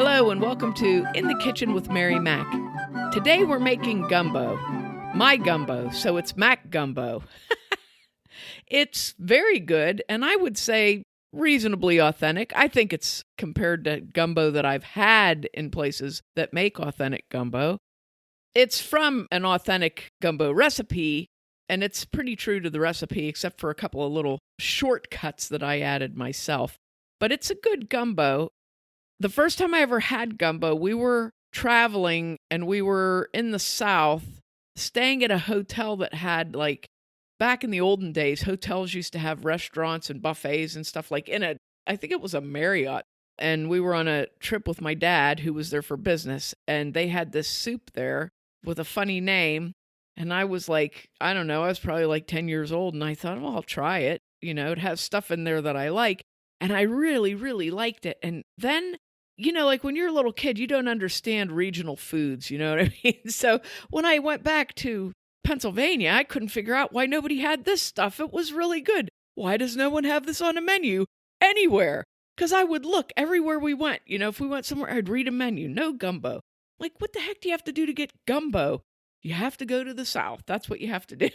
Hello and welcome to In the Kitchen with Mary Mac. Today we're making gumbo. My gumbo, so it's Mac Gumbo. It's very good and I would say reasonably authentic. I think it's compared to gumbo that I've had in places that make authentic gumbo. It's from an authentic gumbo recipe and it's pretty true to the recipe except for a couple of little shortcuts that I added myself. But it's a good gumbo. The first time I ever had gumbo, we were traveling and we were in the South, staying at a hotel that had, like, back in the olden days, hotels used to have restaurants and buffets and stuff, like I think it was a Marriott. And we were on a trip with my dad, who was there for business, and they had this soup there with a funny name. And I was like, I don't know, I was probably like 10 years old, and I thought, well, I'll try it. You know, it has stuff in there that I like. And I really, really liked it. And then, you know, like when you're a little kid, you don't understand regional foods, you know what I mean? So when I went back to Pennsylvania, I couldn't figure out why nobody had this stuff. It was really good. Why does no one have this on a menu anywhere? Because I would look everywhere we went. You know, if we went somewhere, I'd read a menu, no gumbo. Like, what the heck do you have to do to get gumbo? You have to go to the South. That's what you have to do.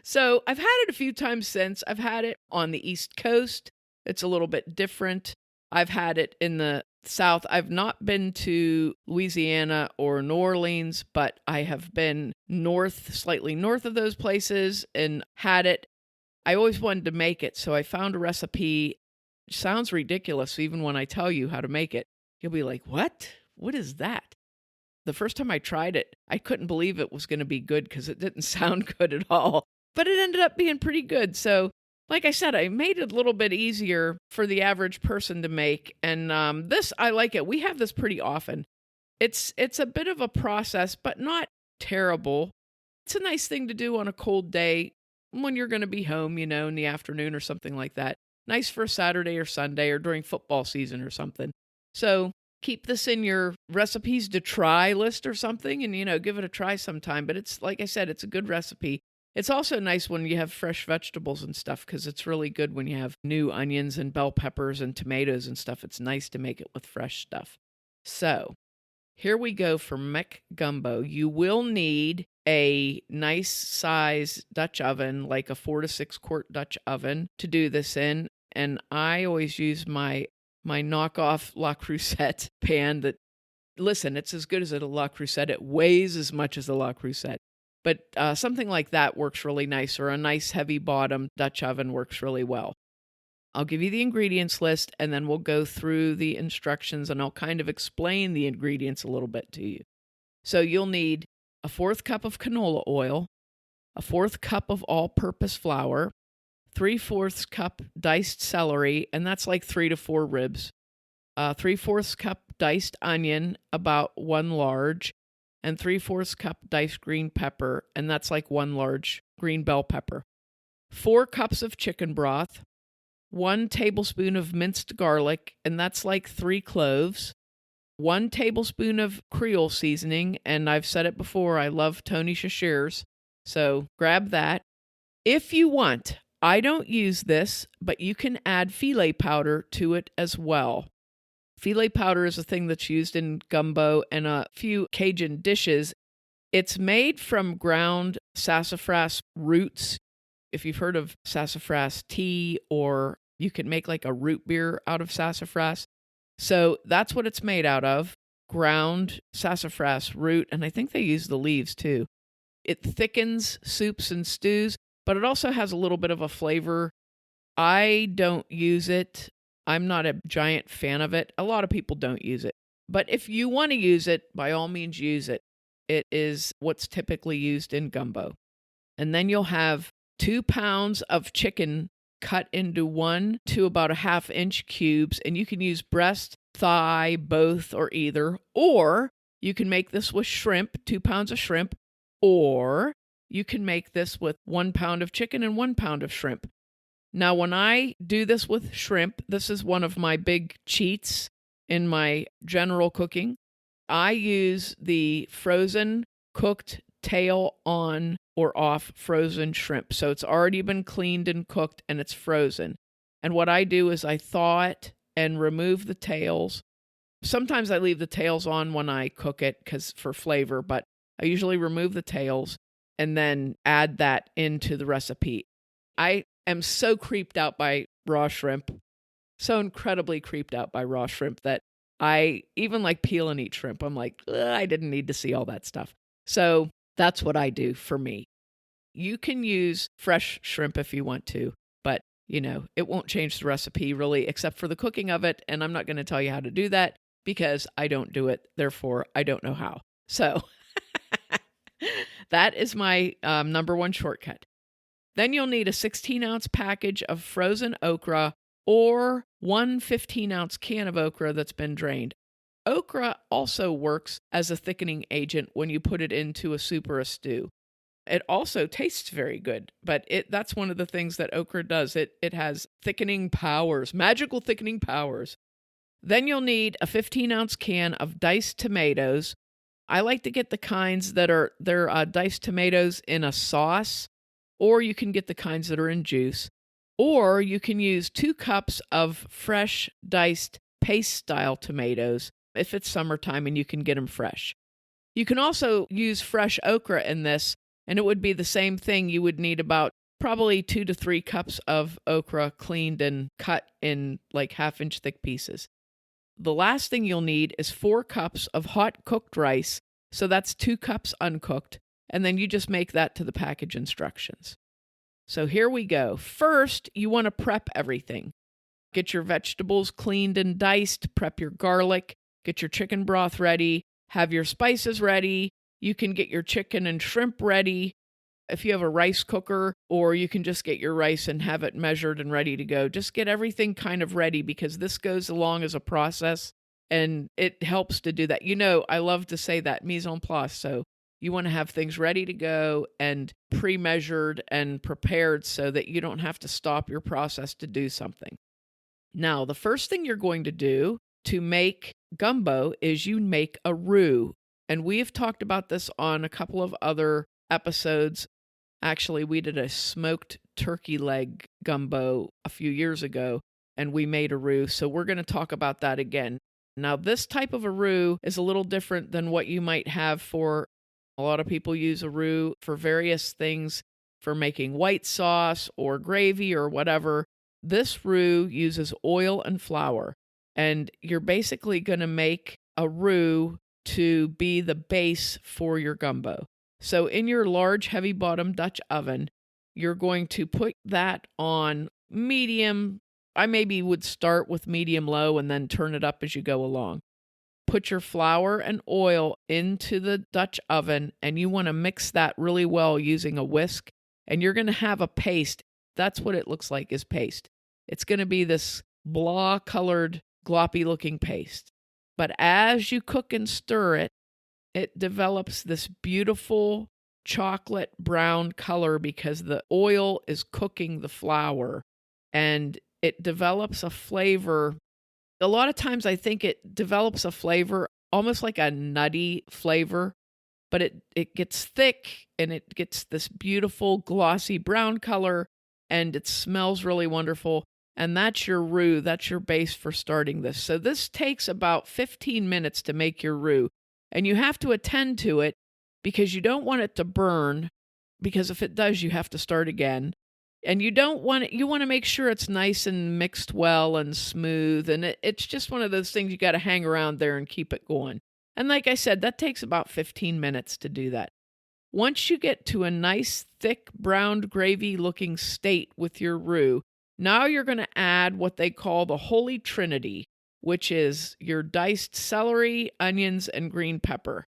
So I've had it a few times since. I've had it on the East Coast. It's a little bit different. I've had it in the South. I've not been to Louisiana or New Orleans, but I have been north, slightly north of those places and had it. I always wanted to make it, so I found a recipe. It sounds ridiculous even when I tell you how to make it. You'll be like, what? What is that? The first time I tried it, I couldn't believe it was going to be good because it didn't sound good at all. But it ended up being pretty good. So like I said, I made it a little bit easier for the average person to make. And this, I like it. We have this pretty often. It's a bit of a process, but not terrible. It's a nice thing to do on a cold day when you're going to be home, you know, in the afternoon or something like that. Nice for a Saturday or Sunday or during football season or something. So keep this in your recipes to try list or something and, you know, give it a try sometime. But it's, like I said, it's a good recipe. It's also nice when you have fresh vegetables and stuff because it's really good when you have new onions and bell peppers and tomatoes and stuff. It's nice to make it with fresh stuff. So here we go for McGumbo. You will need a nice size Dutch oven, like a 4 to 6 quart Dutch oven to do this in. And I always use my knockoff La Crusette pan that, listen, it's as good as a La Crusette. It weighs as much as a La Crusette. But something like that works really nice, or a nice heavy bottom Dutch oven works really well. I'll give you the ingredients list, and then we'll go through the instructions, and I'll kind of explain the ingredients a little bit to you. So you'll need a 1/4 cup of canola oil, a 1/4 cup of all-purpose flour, 3/4 cup diced celery, and that's like 3 to 4 ribs, 3/4 cup diced onion, about 1 large, and 3/4 cup diced green pepper, and that's like 1 large green bell pepper. 4 cups of chicken broth, 1 tablespoon of minced garlic, and that's like 3 cloves, 1 tablespoon of Creole seasoning, and I've said it before, I love Tony Chachere's, so grab that. If you want, I don't use this, but you can add filet powder to it as well. Filet powder is a thing that's used in gumbo and a few Cajun dishes. It's made from ground sassafras roots. If you've heard of sassafras tea, or you can make like a root beer out of sassafras. So that's what it's made out of, ground sassafras root, and I think they use the leaves too. It thickens soups and stews, but it also has a little bit of a flavor. I don't use it. I'm not a giant fan of it. A lot of people don't use it. But if you want to use it, by all means use it. It is what's typically used in gumbo. And then you'll have 2 pounds of chicken cut into 1 to about a 1/2 inch cubes. And you can use breast, thigh, both, or either. Or you can make this with shrimp, 2 pounds of shrimp. Or you can make this with 1 pound of chicken and 1 pound of shrimp. Now, when I do this with shrimp, this is one of my big cheats in my general cooking. I use the frozen cooked tail on or off frozen shrimp. So it's already been cleaned and cooked and it's frozen. And what I do is I thaw it and remove the tails Sometimes I leave the tails on when I cook it for flavor, but I usually remove the tails and then add that into the recipe. I am so creeped out by raw shrimp, so incredibly creeped out by raw shrimp that I even like peel and eat shrimp. I'm like, I didn't need to see all that stuff. So that's what I do for me. You can use fresh shrimp if you want to, but it won't change the recipe really, except for the cooking of it. And I'm not going to tell you how to do that because I don't do it. Therefore, I don't know how. So that is my number one shortcut. Then you'll need a 16-ounce package of frozen okra or one 15-ounce can of okra that's been drained. Okra also works as a thickening agent when you put it into a soup or a stew. It also tastes very good, but that's one of the things that okra does. It has thickening powers, magical thickening powers. Then you'll need a 15-ounce can of diced tomatoes. I like to get the kinds that are diced tomatoes in a sauce, or you can get the kinds that are in juice, or you can use 2 cups of fresh diced paste-style tomatoes if it's summertime and you can get them fresh. You can also use fresh okra in this, and it would be the same thing. You would need about probably 2 to 3 cups of okra cleaned and cut in like 1/2-inch thick pieces. The last thing you'll need is 4 cups of hot cooked rice, so that's 2 cups uncooked, and then you just make that to the package instructions. So here we go. First, you want to prep everything. Get your vegetables cleaned and diced, prep your garlic, get your chicken broth ready, have your spices ready. You can get your chicken and shrimp ready if you have a rice cooker, or you can just get your rice and have it measured and ready to go. Just get everything kind of ready because this goes along as a process and it helps to do that. I love to say that, mise en place. So you want to have things ready to go and pre-measured and prepared so that you don't have to stop your process to do something. Now, the first thing you're going to do to make gumbo is you make a roux. And we've talked about this on a couple of other episodes. Actually, we did a smoked turkey leg gumbo a few years ago, and we made a roux. So we're going to talk about that again. Now, this type of a roux is a little different than what you might have for a lot of people use a roux for various things, for making white sauce or gravy or whatever. This roux uses oil and flour, and you're basically going to make a roux to be the base for your gumbo. So in your large, heavy-bottom Dutch oven, you're going to put that on medium. I maybe would start with medium-low and then turn it up as you go along. Put your flour and oil into the Dutch oven, and you want to mix that really well using a whisk, and you're going to have a paste. That's what it looks like, is paste. It's going to be this blah-colored, gloppy-looking paste. But as you cook and stir it, it develops this beautiful chocolate brown color because the oil is cooking the flour, and it develops a flavor. A lot of times I think it develops a flavor almost like a nutty flavor, but it gets thick and it gets this beautiful glossy brown color, and it smells really wonderful. And that's your roux. That's your base for starting this. So this takes about 15 minutes to make your roux. And you have to attend to it because you don't want it to burn, because if it does, you have to start again. And you want to make sure it's nice and mixed well and smooth. And it's just one of those things you got to hang around there and keep it going. And like I said, that takes about 15 minutes to do that. Once you get to a nice, thick, browned gravy-looking state with your roux, now you're going to add what they call the Holy Trinity, which is your diced celery, onions, and green pepper.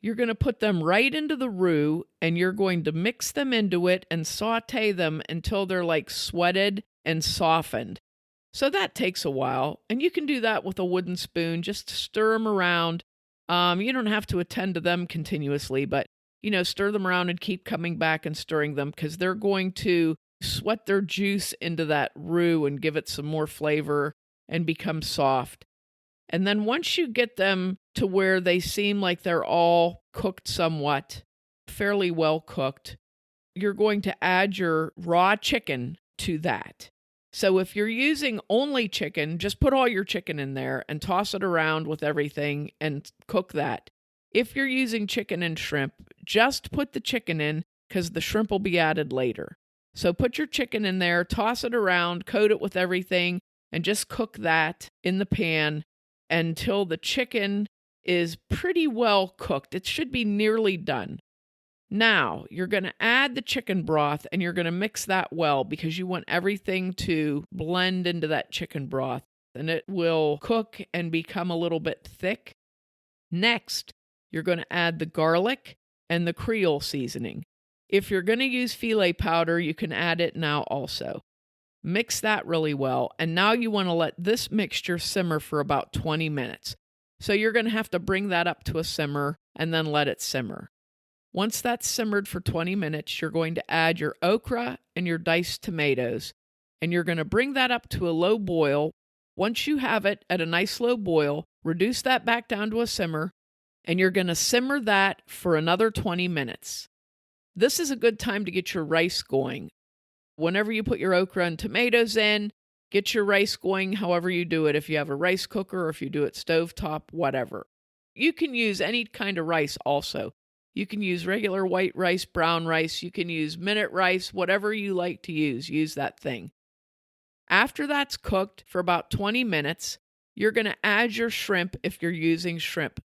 You're going to put them right into the roux, and you're going to mix them into it and saute them until they're like sweated and softened. So that takes a while, and you can do that with a wooden spoon. Just stir them around. You don't have to attend to them continuously, but stir them around and keep coming back and stirring them because they're going to sweat their juice into that roux and give it some more flavor and become soft. And then once you get them to where they seem like they're all cooked somewhat, fairly well cooked, you're going to add your raw chicken to that. So if you're using only chicken, just put all your chicken in there and toss it around with everything and cook that. If you're using chicken and shrimp, just put the chicken in because the shrimp will be added later. So put your chicken in there, toss it around, coat it with everything, and just cook that in the pan until the chicken is pretty well cooked. It should be nearly done. Now, you're going to add the chicken broth and you're going to mix that well because you want everything to blend into that chicken broth and it will cook and become a little bit thick. Next, you're going to add the garlic and the Creole seasoning. If you're going to use filet powder, you can add it now also. Mix that really well, and now you want to let this mixture simmer for about 20 minutes. So you're going to have to bring that up to a simmer and then let it simmer. Once that's simmered for 20 minutes, you're going to add your okra and your diced tomatoes, and you're going to bring that up to a low boil. Once you have it at a nice low boil, reduce that back down to a simmer, and you're going to simmer that for another 20 minutes. This is a good time to get your rice going. Whenever you put your okra and tomatoes in, get your rice going however you do it. If you have a rice cooker or if you do it stovetop, whatever. You can use any kind of rice also. You can use regular white rice, brown rice. You can use minute rice, whatever you like to use that thing. After that's cooked for about 20 minutes, you're going to add your shrimp if you're using shrimp.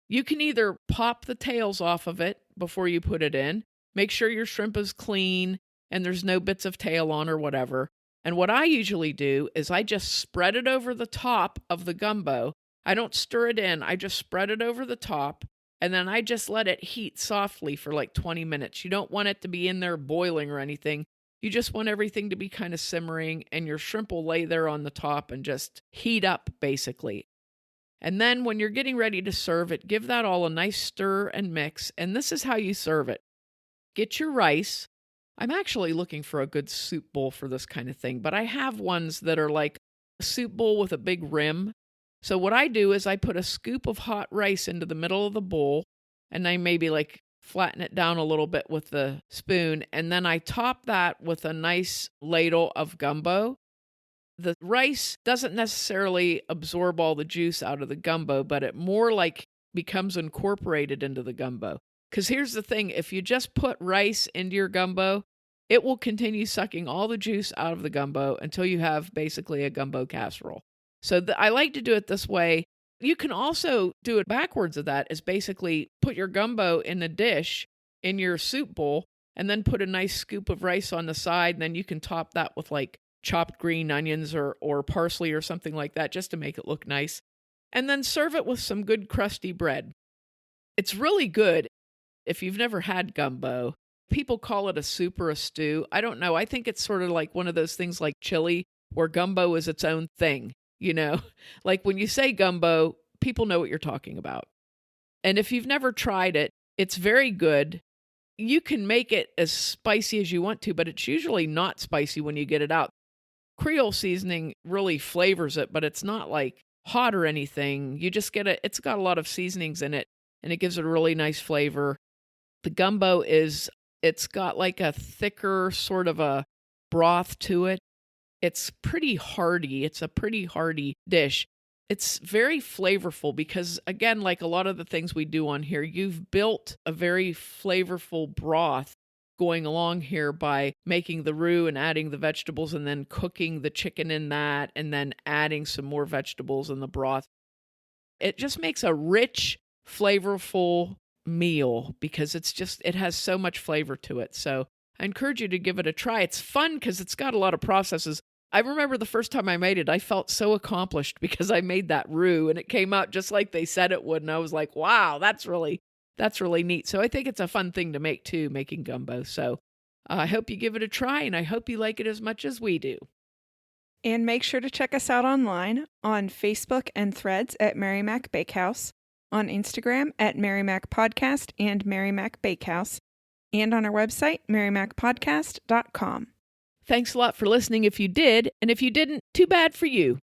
You can either pop the tails off of it before you put it in. Make sure your shrimp is clean and there's no bits of tail on or whatever. And what I usually do is I just spread it over the top of the gumbo. I don't stir it in. I just spread it over the top, and then I just let it heat softly for like 20 minutes. You don't want it to be in there boiling or anything. You just want everything to be kind of simmering, and your shrimp will lay there on the top and just heat up, basically. And then when you're getting ready to serve it, give that all a nice stir and mix, and this is how you serve it. Get your rice. I'm actually looking for a good soup bowl for this kind of thing, but I have ones that are like a soup bowl with a big rim. So what I do is I put a scoop of hot rice into the middle of the bowl, and I maybe like flatten it down a little bit with the spoon, and then I top that with a nice ladle of gumbo. The rice doesn't necessarily absorb all the juice out of the gumbo, but it more like becomes incorporated into the gumbo. Because here's the thing, if you just put rice into your gumbo, it will continue sucking all the juice out of the gumbo until you have basically a gumbo casserole. So I like to do it this way. You can also do it backwards of that, is basically put your gumbo in a dish in your soup bowl and then put a nice scoop of rice on the side, and then you can top that with like chopped green onions or parsley or something like that just to make it look nice. And then serve it with some good crusty bread. It's really good. If you've never had gumbo, people call it a soup or a stew. I don't know. I think it's sort of like one of those things like chili where gumbo is its own thing, you know? Like when you say gumbo, people know what you're talking about. And if you've never tried it, it's very good. You can make it as spicy as you want to, but it's usually not spicy when you get it out. Creole seasoning really flavors it, but it's not like hot or anything. You just get it's got a lot of seasonings in it, and it gives it a really nice flavor. The gumbo it's got like a thicker sort of a broth to it. It's pretty hearty. It's a pretty hearty dish. It's very flavorful because, again, like a lot of the things we do on here, you've built a very flavorful broth going along here by making the roux and adding the vegetables and then cooking the chicken in that and then adding some more vegetables in the broth. It just makes a rich, flavorful meal because it has so much flavor to it. So I encourage you to give it a try. It's fun because it's got a lot of processes. I remember the first time I made it, I felt so accomplished because I made that roux and it came out just like they said it would. And I was like, wow, that's really neat. So I think it's a fun thing to make too, making gumbo. So I hope you give it a try and I hope you like it as much as we do. And make sure to check us out online on Facebook and Threads at Mary Mac Bakehouse, on Instagram at Mary Mac Podcast and Mary Mac Bakehouse, and on our website, marymacpodcast.com. Thanks a lot for listening if you did, and if you didn't, too bad for you.